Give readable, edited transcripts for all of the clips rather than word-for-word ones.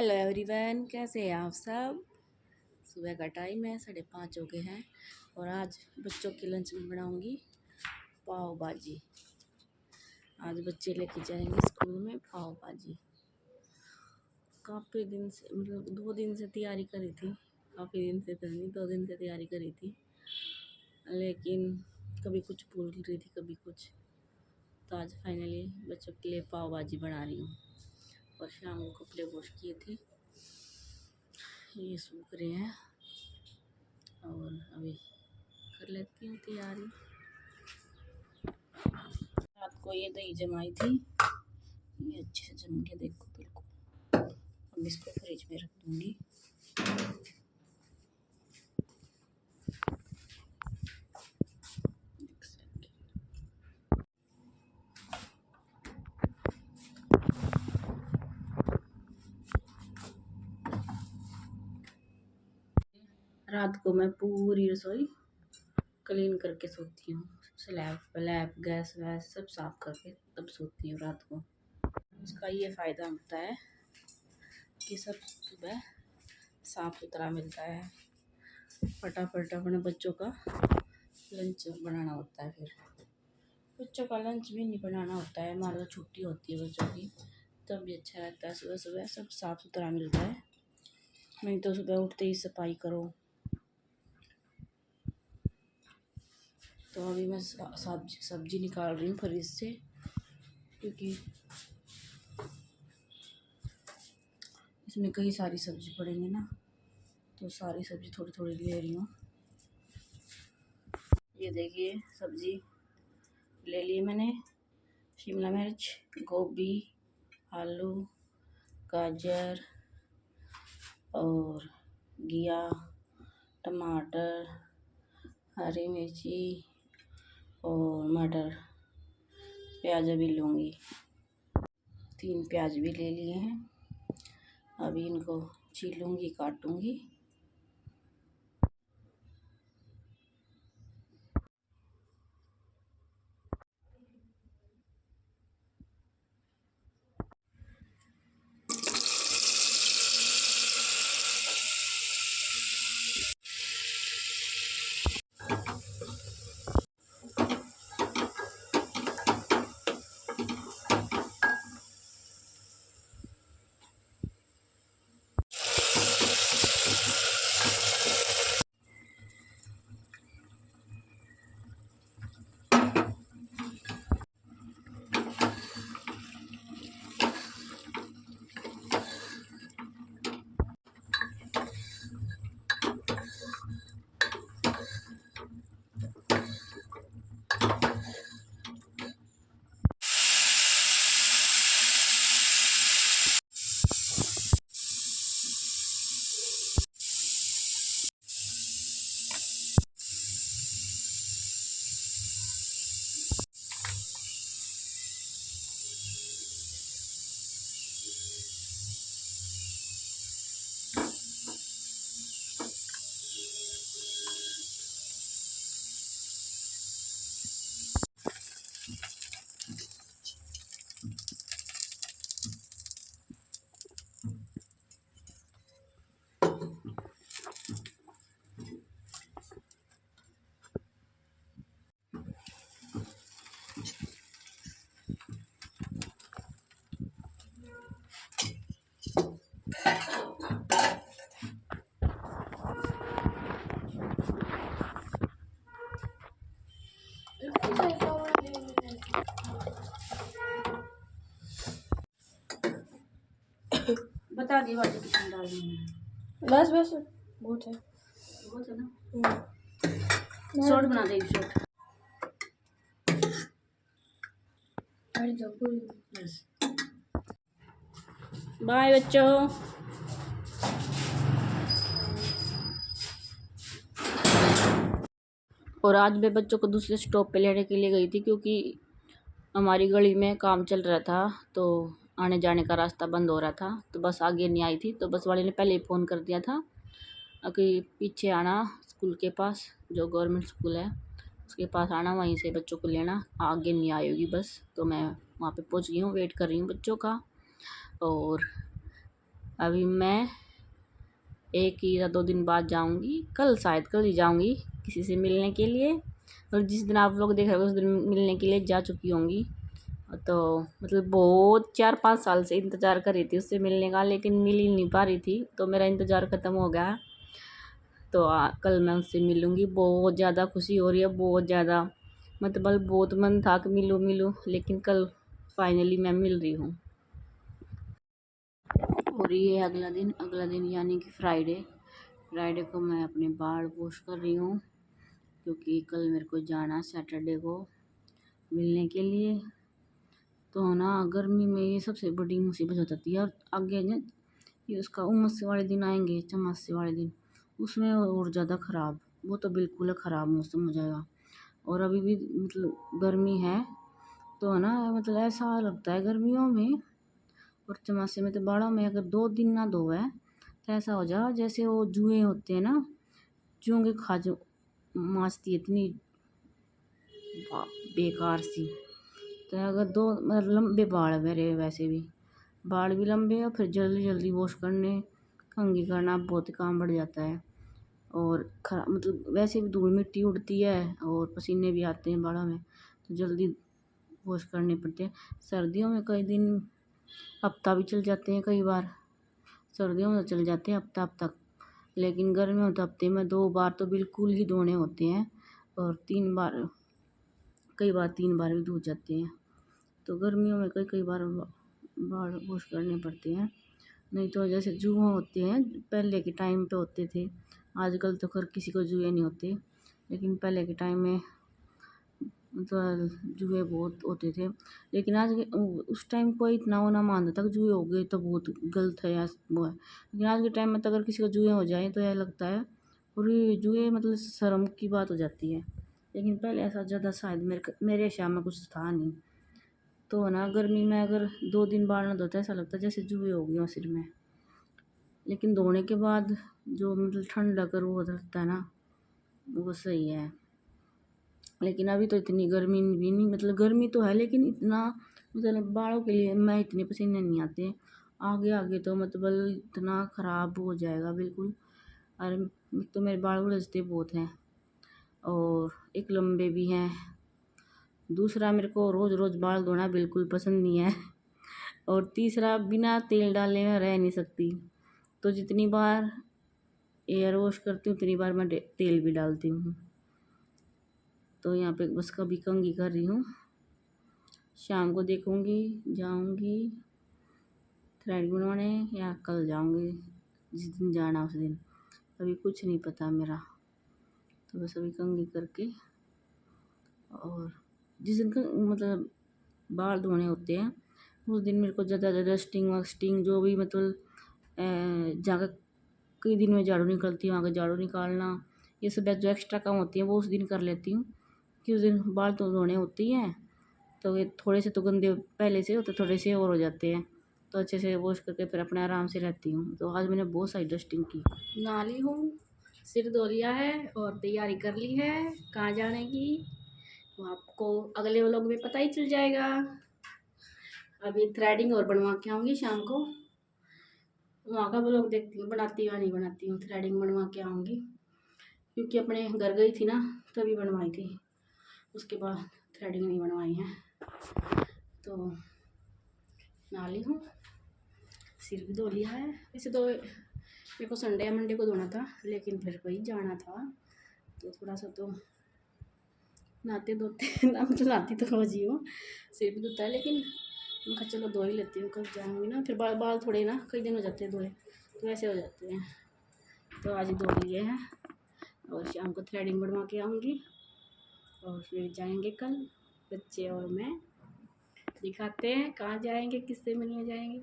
Hello everyone, कैसे हैं आप सब। सुबह का टाइम है, 5:30 हो गए हैं और आज बच्चों के लंच में बनाऊंगी पाव भाजी। आज बच्चे लेके जाएंगे स्कूल में पाव भाजी। काफ़ी दिन से, मतलब 2 दिन से तैयारी करी थी। काफ़ी दिन से तो नहीं, 2 दिन से तैयारी करी थी, लेकिन कभी कुछ भूल रही थी कभी कुछ। तो आज फाइनली बच्चों के लिए पाव भाजी बना रही हूँ। और शाम को कपड़े वॉश किए थे, ये सूख रहे हैं और अभी कर लेती हूँ तैयारी। रात को ये दही जमाई थी, ये अच्छे से जम के देखो बिल्कुल। अब इसको फ्रिज में रख दूँगी। रात को मैं पूरी रसोई क्लीन करके सोती हूँ। स्लैब व्लैब गैस वैस सब साफ करके तब सोती हूँ रात को। इसका ये फ़ायदा होता है कि सब सुबह साफ सुथरा मिलता है। फटाफट अपने बच्चों का लंच बनाना होता है। फिर बच्चों का लंच भी नहीं बनाना होता है, हमारा तो छुट्टी होती है बच्चों की, तब भी अच्छा रहता है। सुबह सुबह सब साफ सुथरा मिलता है, नहीं तो सुबह उठते ही सफाई करो। तो अभी मैं सब्जी निकाल रही हूँ फ्रिज से, क्योंकि इसमें कई सारी सब्जी पड़ेंगी ना, तो सारी सब्जी थोड़ी थोड़ी ले रही हूँ। ये देखिए सब्जी ले ली मैंने, शिमला मिर्च, गोभी, आलू, गाजर और घिया, टमाटर, हरी मिर्ची और मटर। प्याज भी लूँगी, 3 प्याज भी ले लिए हैं। अभी इनको छीलूँगी, काटूँगी। बता दी बाजी कितनी डालनी है। बस बस बहुत है, बहुत है ना। शॉर्ट बना देंगे, शॉर्ट। बाय बच्चों। और आज मैं बच्चों को दूसरे स्टॉप पे लेने के लिए गई थी, क्योंकि हमारी गली में काम चल रहा था, तो आने जाने का रास्ता बंद हो रहा था, तो बस आगे नहीं आई थी। तो बस वाले ने पहले ही फ़ोन कर दिया था कि पीछे आना, स्कूल के पास जो गवर्नमेंट स्कूल है उसके पास आना, वहीं से बच्चों को लेना, आगे नहीं आएगी बस। तो मैं वहाँ पे पहुँच गई हूँ, वेट कर रही हूँ बच्चों का। और अभी मैं 1 या 2 दिन बाद जाऊंगी, शायद कल ही जाऊंगी किसी से मिलने के लिए। और जिस दिन आप लोग देख रहे हो उस दिन मिलने के लिए जा चुकी होंगी। तो मतलब बहुत 4-5 साल से इंतज़ार कर रही थी उससे मिलने का, लेकिन मिल ही नहीं पा रही थी, तो मेरा इंतज़ार ख़त्म हो गया। तो कल मैं उससे मिलूँगी। बहुत ज़्यादा खुशी हो रही है, बहुत ज़्यादा, मतलब बहुत मन था कि मिलूँ, लेकिन कल फाइनली मैं मिल रही हूँ। और ये अगला दिन यानी कि फ्राइडे को मैं अपने बाल वॉश कर रही हूँ, क्योंकि कल मेरे को जाना सैटरडे को मिलने के लिए। तो ना गर्मी में ये सबसे बड़ी मुसीबत हो जाती है। और आगे ना ये उसका उमस वाले दिन आएंगे, चमासे वाले दिन, उसमें और ज़्यादा ख़राब, वो तो बिल्कुल ख़राब मौसम हो जाएगा। और अभी भी मतलब गर्मी है, तो ना मतलब ऐसा लगता है गर्मियों में और चमासे में, तो बालों में अगर 2 दिन ना धोए तो ऐसा हो जाए जैसे वो जुएँ होते हैं ना, चूंगे खा जो मांसती है इतनी बेकार सी। तो अगर 2 मतलब लंबे बाल है मेरे, वैसे भी बाल भी लंबे हैं, फिर जल्दी जल्दी वॉश करने, कंघी करना बहुत काम बढ़ जाता है। और मतलब वैसे भी धूल मिट्टी उड़ती है और पसीने भी आते हैं बालों में, तो जल्दी वॉश करने पड़ते हैं। सर्दियों में कई दिन हफ्ता भी चल जाते हैं, कई बार सर्दियों में तो चल जाते हैं हफ्ता तक, लेकिन गर्मियों में तो हफ्ते में 2 बार तो बिल्कुल ही धोने होते हैं। और 3 बार, कई बार 3 बार भी धो जाते हैं। तो गर्मियों में कई बार बाल वॉश करने पड़ते हैं। नहीं तो जैसे जुए होते हैं, पहले के टाइम पे होते थे, आजकल तो खैर किसी को जुए नहीं होते, लेकिन पहले के टाइम में मतलब जुए बहुत होते थे। लेकिन आज के उस टाइम कोई इतना वो ना मानता था कि जुए हो गए तो बहुत गलत है या वो है। लेकिन आज के टाइम में तो अगर किसी को जुए हो जाए तो यह लगता है, और ये जुए मतलब शर्म की बात हो जाती है। लेकिन पहले ऐसा ज़्यादा शायद मेरे शाम में कुछ था नहीं। तो ना गर्मी में अगर 2 दिन बाल ना धोते ऐसा लगता है जैसे जुए हो गए हों सिर में। लेकिन धोने के बाद जो मतलब ठंड अगर वो लगता है ना, वो सही है। लेकिन अभी तो इतनी गर्मी भी नहीं, मतलब गर्मी तो है लेकिन इतना मतलब बालों के लिए मैं इतने पसीने नहीं आते। आगे आगे तो मतलब इतना ख़राब हो जाएगा बिल्कुल। और तो मेरे बाल उलझते बहुत हैं, और एक लंबे भी हैं। दूसरा, मेरे को रोज़ रोज़ बाल धोना बिल्कुल पसंद नहीं है। और तीसरा, बिना तेल डाले मैं रह नहीं सकती। तो जितनी बार एयर वॉश करती हूँ उतनी बार मैं तेल भी डालती हूँ। तो यहाँ पे बस कभी कंघी कर रही हूँ, शाम को देखूँगी जाऊँगी थ्रेड बनवाने या कल जाऊँगी, जिस दिन जाना उस दिन, अभी कुछ नहीं पता मेरा। तो बस अभी कंघी करके, और जिस दिन का मतलब बाल धोने होते हैं उस दिन मेरे को ज़्यादा डस्टिंग वस्टिंग जो भी मतलब जहाँ कई दिन में झाड़ू निकलती है वहाँ का झाड़ू निकालना, ये सब जो एक्स्ट्रा काम होती है वो उस दिन कर लेती हूँ, कि उस दिन बाल तो धोने होती हैं। तो ये थोड़े से तो गंदे पहले से होते, थोड़े से और हो जाते हैं, तो अच्छे से वॉश करके फिर अपने आराम से रहती हूँ। तो आज मैंने बहुत सारी डस्टिंग की, नहा ली हूँ, सिर धो लिया है और तैयारी कर ली है कहाँ जाने की, वो आपको अगले व्लॉग में पता ही चल जाएगा। अभी थ्रेडिंग और बनवा के आऊँगी शाम को, वहाँ का व्लॉग देखती हूँ बनाती हूँ या नहीं बनाती हूँ। थ्रेडिंग बनवा के आऊँगी, क्योंकि अपने घर गई थी ना तभी बनवाई थी, उसके बाद थ्रेडिंग नहीं बनवाई है। तो नहा ली हूँ, सिर भी धो लिया है। वैसे तो मेरे को संडे या मंडे को धोना था, लेकिन फिर वही जाना था तो थोड़ा सा तो नहाते धोते ना, मतलब नहाती तो रोज ही हूँ, सिर भी धोता है, लेकिन मैं कहा चलो धो ही लेती हूँ, कल जाऊँगी ना, फिर बाल थोड़े ना कई दिन हो जाते हैं धोए, तो ऐसे हो जाते हैं। तो आज ही धो लिए हैं और शाम को थ्रेडिंग बनवा के आऊँगी, और फिर जाएंगे कल बच्चे और मैं, दिखाते हैं कहाँ जाएंगे, किससे मिलने जाएंगे।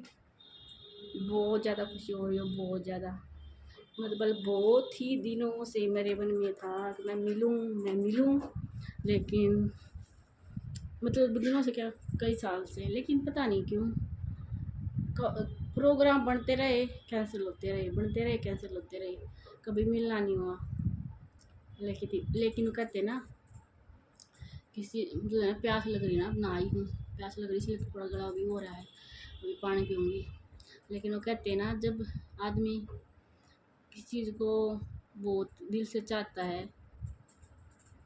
बहुत ज़्यादा खुशी हो रही है, बहुत ज़्यादा, मतलब बहुत ही दिनों से मेरे मन में था कि मैं मिलूँ, लेकिन मतलब दिनों से क्या, कई साल से, लेकिन पता नहीं क्यों प्रोग्राम बनते रहे कैंसिल होते रहे, बनते रहे कैंसिल होते रहे, कभी मिलना नहीं हुआ। लेकिन कहते ना, किसी मतलब प्यास लग रही ना, नहाई हूँ, प्यास लग रही इसलिए थोड़ा गला भी हो रहा है, अभी पानी पीऊँगी। लेकिन वो कहते हैं ना, जब आदमी किसी चीज़ को बहुत दिल से चाहता है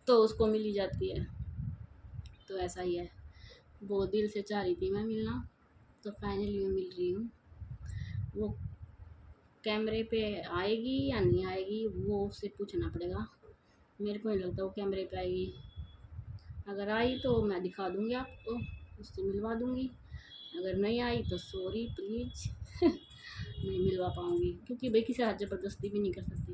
तो उसको मिल ही जाती है। तो ऐसा ही है, बहुत दिल से चाह रही थी मैं मिलना, तो फाइनली मैं मिल रही हूँ। वो कैमरे पे आएगी या नहीं आएगी वो उससे पूछना पड़ेगा। मेरे को नहीं लगता वो कैमरे पे आएगी। अगर आई तो मैं दिखा दूँगी आपको, उससे मिलवा दूँगी। अगर नहीं आई तो सॉरी प्लीज़ नहीं मिलवा पाऊँगी, क्योंकि भाई किसी हाथ ज़बरदस्ती भी नहीं कर सकती।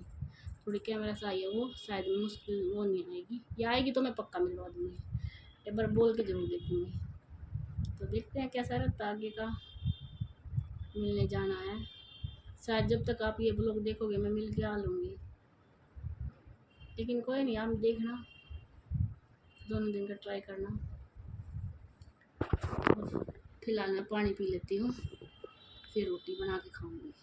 थोड़ी कैमरा से आई है वो, शायद मुश्किल वो नहीं आएगी, या आएगी तो मैं पक्का मिलवा दूँगी। एक बार बोल के ज़रूर देखूँगी। तो देखते हैं कैसा रहता आगे का। मिलने जाना है, शायद जब तक आप ये ब्लॉग देखोगे मैं मिल के आ लूँगी, लेकिन कोई नहीं, आप देखना, दोनों दिन का ट्राई करना। फिलहाल मैं पानी पी लेती हूँ, फिर रोटी बना के खाऊंगी।